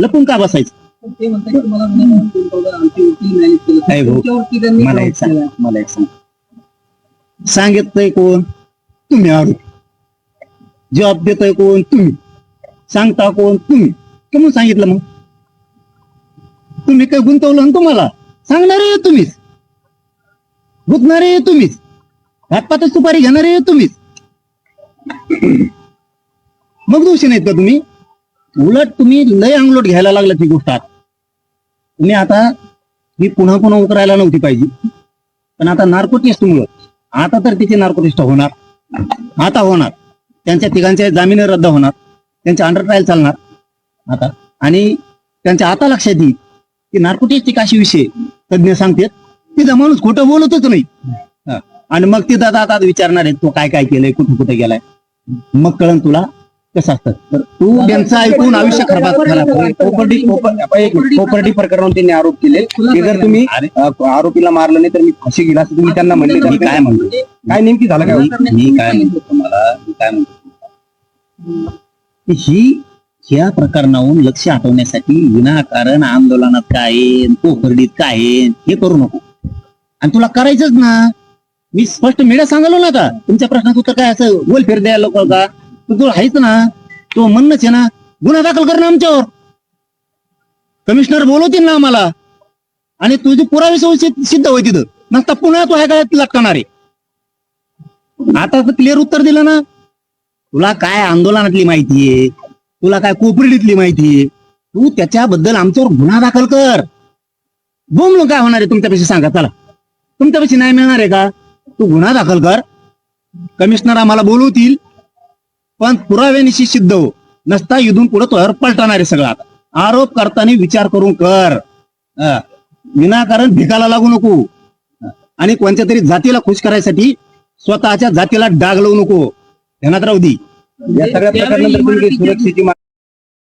लपून का बसायचं? ते म्हणतात की मला गुन्हा नोंदवलं, आमचे वकील मॅनेज केलं. नाही भाऊ. तुमच्यावरती त्यांनी मला एक आरोप सांग, केला. मला एक सांग. सांगितलंय कोण? तुम्ही. आरोप जबाब देतोय कोण? तुम्ही. सांगता कोण? तुम्ही. कमून सांगितलं मग? तुम्ही काय गुंतवलं ना? तुम्हाला सांगणारे तुम्हीच, गुंतणारे तुम्हीच, हातपात सुपारी घेणारे तुम्हीच. मग दोषी नाहीत का तुम्ही? उलट तुम्ही लय अंगलोट घ्यायला लागला ती गोष्ट. तुम्ही आता ही पुन्हा पुन्हा उकरायला नव्हती पाहिजे, पण आता नार्को टेस्टमुळं आता तर तिचे नार्को टेस्ट होणार. आता होणार. त्यांच्या तिघांचे जामीन रद्द होणार, त्यांचे अंडर ट्रायल चालणार आता. आणि त्यांच्या आता लक्षात येईल की नार्को टेस्ट एक अशी विषय तज्ञ सांगतात तिथं माणूस खोटं बोलतच नाही. आणि मग तिथं आता विचारणार आहे तो काय काय केलंय, कुठं कुठे गेलाय. मग कळण तुला कसं असतं. तर तू त्यांचं ऐकून आयुष्य खराब. प्रॉपर्टी प्रकरणावर त्यांनी आरोप केले की जर तुम्ही आरोपीला मारलं नाही तर मी फाशी घेईल असं तुम्ही त्यांना म्हणले. मी काय म्हणतो, काय नेमकी झालं काय? मी काय म्हणतो तुम्हाला, मी काय म्हणतो की ही ह्या प्रकरणाहून लक्ष हटवण्यासाठी विनाकारण आंदोलनात काय आहे, पोखर्डीत काय आहे हे करू नको. आणि तुला करायचंच ना. मी स्पष्ट मीडिया सांगालो ना आता तुमच्या प्रश्नाचं उत्तर काय असं गोलफेर द्यायला लोक का? तुला आहेच ना, तो म्हणणंच आहे ना, गुन्हा दाखल कर ना आमच्यावर. कमिशनर बोलवतील ना आम्हाला आणि तुझी पुरावे सिद्ध होईल तिथं. नसता पुन्हा तू ह्या काय लटकणार आहे. आता तर क्लिअर उत्तर दिलं ना. तुला काय आंदोलनातली माहिती आहे, तुला काय कोपरडीतली माहिती आहे, तू त्याच्याबद्दल आमच्यावर गुन्हा दाखल कर. बोंबलो काय होणार आहे तुमच्यापेक्षा? सांगा चला, तुमच्यापेक्षा नाही मिळणार आहे का? तू गुन्हा दाखल कर, कमिशनर आम्हाला बोलवतील, पण पुराव्यानिशी सिद्ध हो. नसता इथून पुढे तो पलटणार आहे सगळं. आता आरोप करताना विचार करून कर. विनाकारण भिकाला लागू नको. आणि कोणत्या तरी जातीला खुश करायसाठी स्वतःच्या जातीला डाग लावू नको. ध्यानात राहू दे. या सगळ्या प्रकरणानंतर तुम्ही सुरक्षेची